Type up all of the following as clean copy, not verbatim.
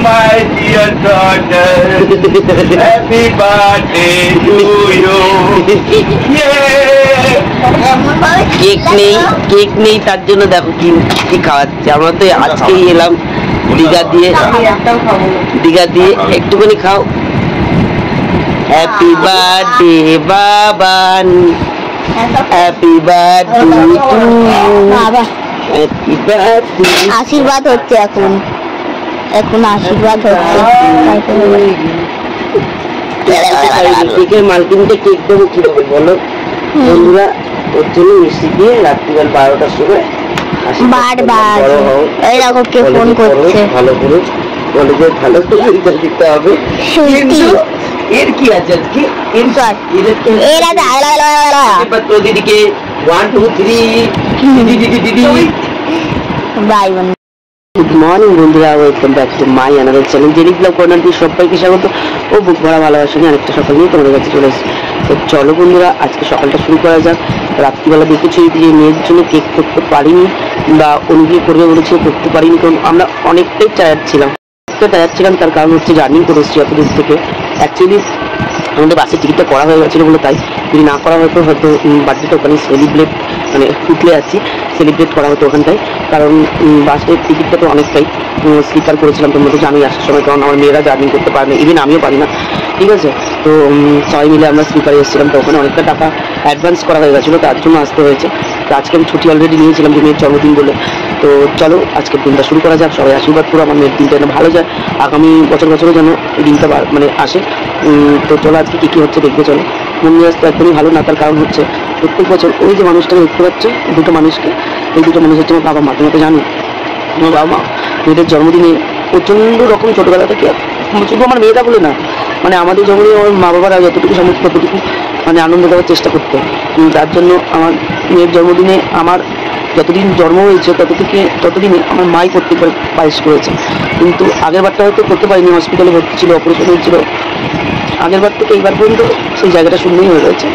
my dear daughter. Happy birthday to you. Cake নেই তার জন্য দেখো কি খাওয়াচ্ছে। আমরা তো আজকেই এলাম দীঘা দিয়ে একটুখানি খাও। Happy birthday Baban, happy birthday to বাবা, হ্যাপি বার্থডে। আশীর্বাদ হচ্ছে এখন আশীর্বাদ হচ্ছে। কেকের মালকিনকে কেক দেবো কি হবে বলো বন্ধুরা? ওর জন্য মিষ্টি দিয়ে রাত্রিবেলা 12টার সময় বারবার এরকম কে ফোন করছে। ভালো করে কলেজে ভালো করে দিতে হবে। এর কি আছে আজকে? দিদিকে 1 2 3 দিদি বাই বোন। গুড মর্নিং বন্ধুরা, welcome back to my another channel Jerry blog corner. সবাইকে স্বাগত ও বুক ভরা ভালোবাসা নিয়ে আরেকটা সকাল নিয়ে তোমাদের কাছে চলে এসেছি। তো চলো বন্ধুরা, আজকে সকালটা শুরু করা যাক। রাত্রিবেলা দেখেছি যে মেয়ের জন্য কেক করতে পারিনি বা অনুযায়ী করবে বলেছে, করতে পারিনি কারণ আমরা অনেকটাই টায়ার্ড ছিলাম। তার কারণ হচ্ছে জার্নি করে এসেছি এত দূর থেকে। অ্যাকচুয়ালি আমাদের বাসের টিকিটটা করা হয়ে গেছিলো বলে, তাই যদি না করা হয়তো হয়তো বার্থডেটা ওখানে সেলিব্রেট মানে উঠলে আছি সেলিব্রেট করা হতো ওখানটায়। কারণ বাসের টিকিটটা তো অনেকটাই স্লিপার করেছিলাম, তোমরা তো জানোই আসার সময়, কারণ আমার মেয়েরা জার্নি করতে পারে না, ইভেন আমিও পারি না, ঠিক আছে। তো সবাই মিলে আমরা স্লিপারে এসেছিলাম, তো ওখানে অনেকটা টাকা অ্যাডভান্স করা হয়ে গেছিলো, তার জন্য আসতে হয়েছে। তো আজকে আমি ছুটি অলরেডি নিয়েছিলাম যে মেয়ের জন্মদিন বলে। তো চলো আজকের দিনটা শুরু করা যাক। সবাই আশীর্বাদ করো আমার মেয়ের দিনটা যেন ভালো যায়, আগামী বছরও যেন এই দিনটা মানে আসে। তো চলো আজকে কী কী হচ্ছে দেখবে চলো। মন মেজাজ তো একদমই ভালো না, তার কারণ হচ্ছে প্রত্যেক বছর ওই যে মানুষটাকে দেখতে পাচ্ছে, দুটো মানুষকে, এই দুটো মানুষ হচ্ছে আমার বাবা মা। তোমাকে জানি আমার বাবা মা মেয়েদের জন্মদিনে প্রচণ্ড রকম ছোটোবেলা থেকে, শুধু আমার মেয়েটা বলে না, মানে আমাদের জন্মদিনে আমার মা বাবারা যতটুকু সমস্ত ততটুকু মানে আনন্দ দেওয়ার চেষ্টা করতো। তার জন্য আমার মেয়ের জন্মদিনে আমার যতদিন জন্ম হয়েছে ততদিনে আমার মাই প্রত্যেকবার পায়েস করেছে। কিন্তু আগের বারটা হয়তো করতে পারিনি, হসপিটালে ভর্তি ছিল, অপারেশন হয়েছিল। আগের বার থেকে এইবার পর্যন্ত সেই জায়গাটা শূন্যই হয়ে রয়েছে।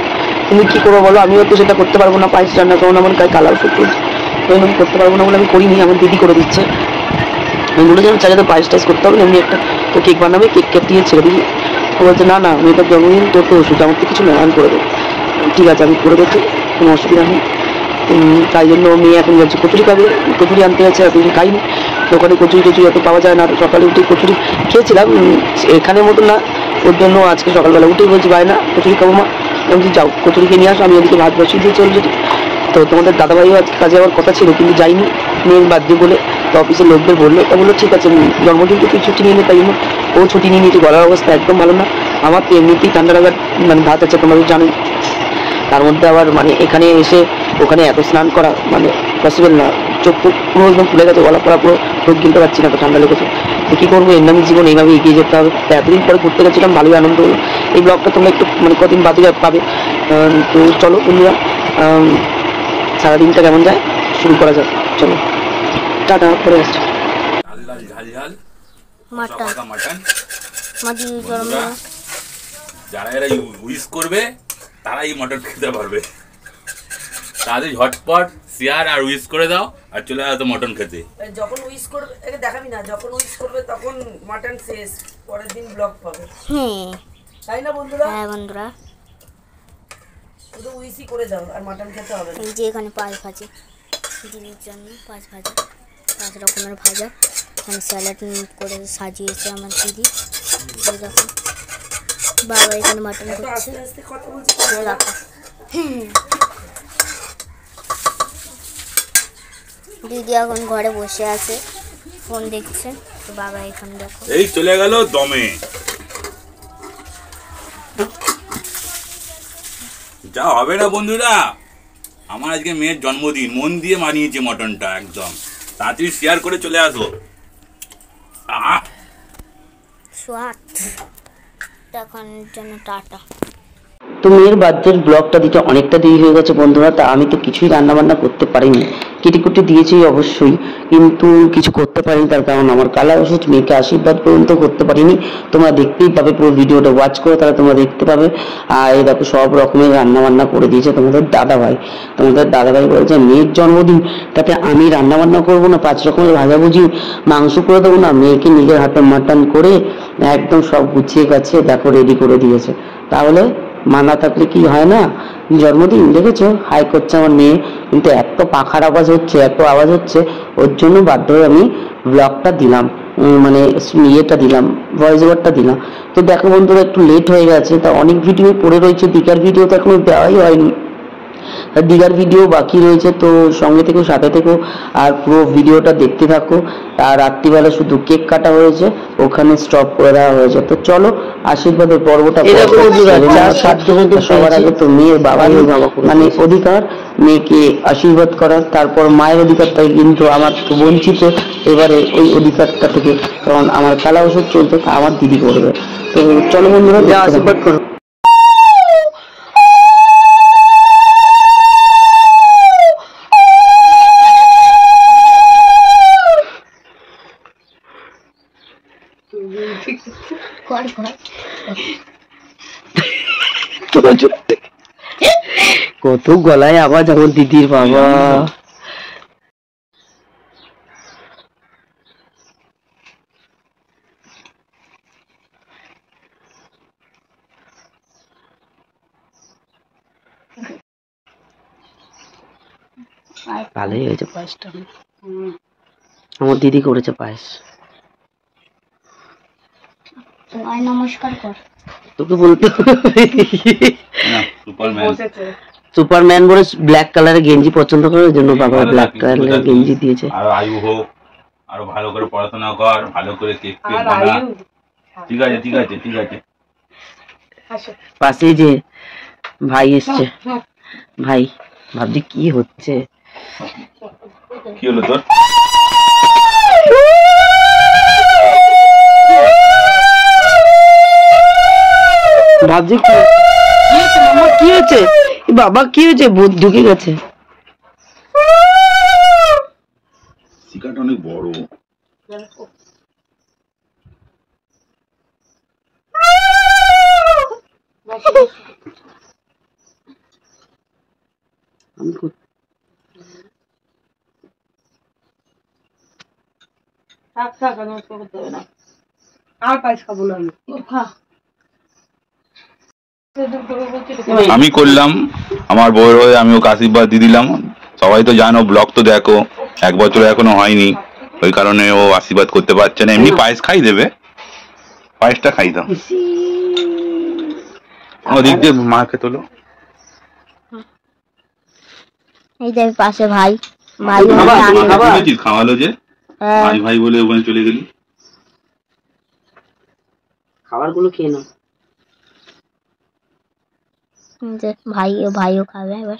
কিন্তু কী করবো বলো, আমিও তো সেটা করতে পারবো না, পায়েস রান্না, কারণ আমার গায়ে কালার ফুট আমি করতে পারবো না বলে আমি করিনি, আমার দিদি করে দিচ্ছে। আমি বলে যেন চাইলে তো পায়েস টাইস করতে হবে না, এমনি একটা তো কেক বানাবে, কেক দিয়ে ছেড়ে দিই। ও বলছে না মেয়েটার জন্মদিন তোর তো ওষুধ, আমার তো কিছু নেই, আমি করে দেবো। ঠিক আছে আমি করে দেবো, কোনো অসুবিধা নেই। তাই জন্য মেয়ে এখন যাচ্ছে কচুরি খাবে, কচুরি আনতে যাচ্ছে, এতদিন খাইনি। দোকানে কচুরি অত পাওয়া যায় না, সকালে উঠে কচুরি খেয়েছিলাম, এখানের মতো না। ওর জন্য আজকে সকালবেলা উঠেই বলছি না কচুরি খাবো মা। আমি বলছি যাও কচুরি খেয়ে নিয়ে আসো, আমি ওদিকে ভাত বসিয়ে দিয়ে চলে যেত। তো তোমাদের দাদাভাইও আজকে কাজে যাওয়ার কথা ছিল, কিন্তু যাইনি মেয়ের বার্থডে বলে। তো অফিসের লোকদের বললো, তা বললো ঠিক আছে জন্মদিন তো তুই ছুটি নিয়ে নে, তাই জন্য ও ছুটি নিয়ে নিয়েছে। গলার অবস্থা একদম ভালো না, আমার তো এমনিতেই ঠান্ডা লাগার মানে ভাত আছে, তোমাদের জানোই। তার মধ্যে আবার মানে এখানে এসে ওখানে এত স্নান করা মানে পসিবল না, চোখ পুরো একদম ফুলে গেছে, গলা পড়া পুরো রোগ গিলতে পারছি না, তো ঠান্ডা লেগেছে। তো কী করবো, এর নামে জীবন, এইভাবে এগিয়ে যেতে হবে। তো এতদিন পরে ঘুরতে গেছিলাম, ভালোই আনন্দ হলো। এই ব্লগটা তোমরা একটু মানে কদিন বাদে পাবে। তো চলো বন্ধুরা, সারাদিনটা কেমন যায় শুরু করা যাক, চলো টাটা, পরে আসছি। যারা এরা উইশ করবে তারাই মটন খেতে পারবে। তাদের ঝটপট শেয়ার আর উইশ করে দাও আর চলে আসো মটন খেতে। যখন উইশ করবে একে দেখাবি না, যখন উইশ করবে তখন মটন শেষ, পরের দিন ব্লগ পাবে। তাই না বন্ধুরা? হ্যাঁ বন্ধুরা, শুধু উইশই করে যাও আর মটন খেতে হবে। এই যে এখানে 5 ভাজি দিনের জন্য, 5 ভাজা, 5 রকমের ভাজা, এখানে স্যালাড করে সাজিয়েছে আমার দিদি। দেখো বাবা এখানে মটন করছে, দেখো দিদি এখন ঘরে বসে আছে, ফোন দেখছে। তো বাবা এখানে দেখো এই চলে গেল দমে। যা হবে না বন্ধুরা, আমার আজকে মেয়ের জন্মদিন, মন দিয়ে মানিয়েছে মটনটা একদম। তাড়াতাড়ি শেয়ার করে চলে আসো। স্বাদ এখন জন্য টাটা। তো মেয়ের বার্থডের ব্লগটা দিতে অনেকটা দেরি হয়ে গেছে বন্ধুরা, তা আমি তো কিছুই রান্নাবান্না করতে পারিনি। কেটে কুটে দিয়েছি অবশ্যই, কিন্তু কিছু করতে পারিনি, তার কারণ আমার কালা ওষুধ মেয়েকে আশীর্বাদ পর্যন্ত করতে পারিনি। তোমরা দেখতেই পাবে, পুরো ভিডিওটা ওয়াচ করে তাহলে তোমরা দেখতে পাবে। আর এই দেখো সব রকমের রান্না বান্না করে দিয়েছে তোমাদের দাদাভাই বলেছে মেয়ের জন্মদিন, তাতে আমি রান্না বান্না করবো না, 5 রকমের ভাজাভুজি মাংস করে দেবো না, মেয়েকে নিজের হাতে মাটন করে একদম সব গুছিয়ে গেছে, দেখো রেডি করে দিয়েছে। তাহলে মানা থাকলে কি হয় না, জন্মদিন দেখেছো হাই করছে আমার মেয়ে, কিন্তু এত পাখার আওয়াজ হচ্ছে, ওর জন্য বাধ্য হয়ে আমি ব্লগটা দিলাম, মানে ইয়েটা দিলাম, ভয়েস ওভারটা দিলাম। তো দেখো বন্ধুরা একটু লেট হয়ে গেছে, তা অনেক ভিডিও পড়ে রয়েছে, দীঘার ভিডিও তো এখনো দেওয়াই হয়নি, দীঘার ভিডিও বাকি রয়েছে, তো সঙ্গে থেকো সাথে থেকো আর পুরো ভিডিওটা দেখতে থাকো। আর রাত্রিবেলা শুধু কেক কাটা হয়েছে, ওখানে স্টপ করে দেওয়া হয়েছে। তো চলো আশীর্বাদের পর্বটা সবার আগে তো মেয়ের বাবারই মানে অধিকার মেয়েকে আশীর্বাদ করার, তারপর মায়ের অধিকারটাই কিন্তু আমার তো বঞ্চিত এবারে ওই অধিকারটা থেকে, কারণ আমার কালা ওষুধ চলছে, তা আমার দিদি করবে। তো চলো বন্ধুরা আশীর্বাদ করো। কত গলায় আওয়াজ আমার দিদির, বাবা ভালোই হয়েছে পায়েসটা, আমার দিদি করেছে পায়েস। নমস্কার কর, তোকে বলতে সুপারম্যান বলে ব্ল্যাক কালারের গেঞ্জি পছন্দ করে, ওই জন্য বাবা ব্ল্যাক কালারের গেঞ্জি দিয়েছে। আর আয়ু হোক, আরো ভালো করে পড়াশোনা কর, ভালো করে কেক বানা। ঠিক আছে। পাশে যে ভাই এসছে, ভাই ভাবছি কি হচ্ছে, কি হলো তোর? ভাবছি কি হয়েছে বাবা, কি হয়েছে, ভূত ঢুকে গেছে। শিকাটা অনেক বড়। আর পায়েস খাবো না আমি করলাম আমার বউয়ের হয়ে, আমি ওকে আশীর্বাদ দিয়ে দিলাম। সবাই তো জানো, ব্লগ তো দেখো, 1 বছর এখনো হয়নি, ওই কারণে ও আশীর্বাদ করতে পারছে না। এমনি পায়েস খাই দেবে, পায়েসটা খাই দাও। ওদিক দিয়ে মাকে তোলো। এই যে পাশে ভাই খাওয়ালো যে ভাই বলে ওখানে চলে গেলি। খাবার গুলো খেয়ে নাও, ভাইও খাবে এবার,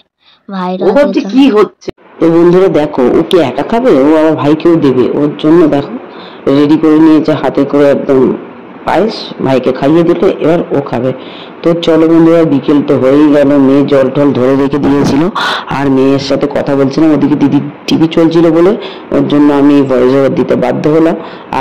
ভাইরা ভাবছে কি হচ্ছে। তো বন্ধুরা দেখো, ওকে একা খাবে, ও আবার ভাইকেও দেবে, ওর জন্য দেখো রেডি করে নিয়েছে হাতে করে একদম পায়েস, ভাইকে খাইয়ে দিলে এবার ও খাবে। তো চলো বন্ধুরা, বিকেল তো হয়েই গেল, মেয়ে জল টল ধরে রেখে দিয়েছিল, আর মেয়ের সাথে কথা বলছিলাম, ওদিকে দিদি টিভি চলছিল বলে ওর জন্য আমি ভয়েস ওভার দিতে বাধ্য হলাম।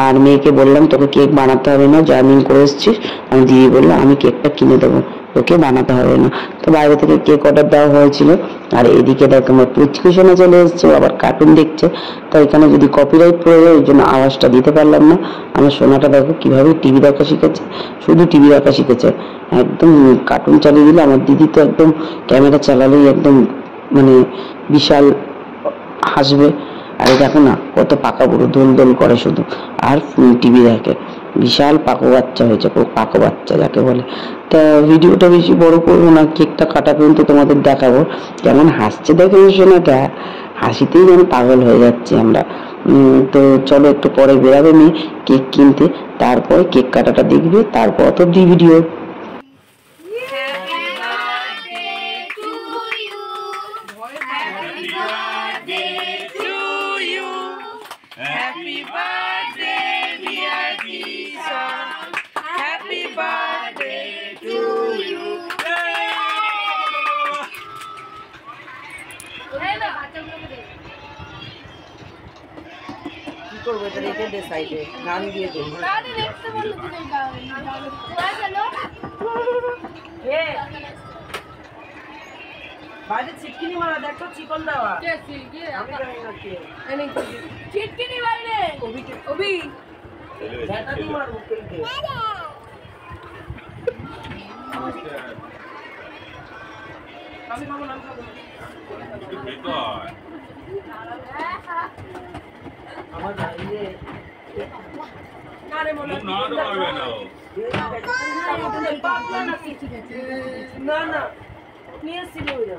আর মেয়েকে বললাম তোকে কেক বানাতে হবে না, যা মিন করে এসছিস। আমি দিদি বললাম আমি কেকটা কিনে দেবো, তোকে বানাতে হবে না। তো বাইরে থেকে কেক অর্ডার দেওয়া হয়েছিল। আর এদিকে দেখো আমার পুচকি সোনা চলে এসছে, আবার কার্টুন দেখছে, তো এখানে যদি কপিরাইট পড়ে যায় ওই জন্য আওয়াজটা দিতে পারলাম না। আমার সোনাটা দেখো কিভাবে টিভি দেখা শিখেছে, শুধু টিভি দেখা শিখেছে, একদম কার্টুন চালিয়ে দিলে। আমার দিদি তো একদম ক্যামেরা চালালেই একদম মানে বিশাল হাসবে। আর দেখো না কত পাকা বুড়ো, দোল দোল করে শুধু, আর টিভি দেখে, বিশাল পাকো বাচ্চা হয়েছে, পাকো বাচ্চা যাকে বলে। তা ভিডিওটা বেশি বড় করবো না, কেকটা কাটা পর্যন্ত তোমাদের দেখাবো। কেমন হাসছে দেখো সোনাটা, হাসিতেই যেন পাগল হয়ে যাচ্ছে আমরা। তো চলো একটু পরে বেরাবে মেয়ে কেক কিনতে, তারপর কেক কাটাটা দেখবে, তারপর তো ভিডিও। করবো, এটা রেখে দে সাইডে, গান দিয়ে দে। বাইরে ছিটকিনি মারা, দেখো চিকন দেওয়া। আমি জানি না কে। চিটকিনি বাইরে অভি ব্যাটা দিয়ে মারবো কেটে। আমি খাবো না, আমি খাবো না। আমার বাইরে কারে মনে হয় না না নিয়ে এসেছিল ওইরা।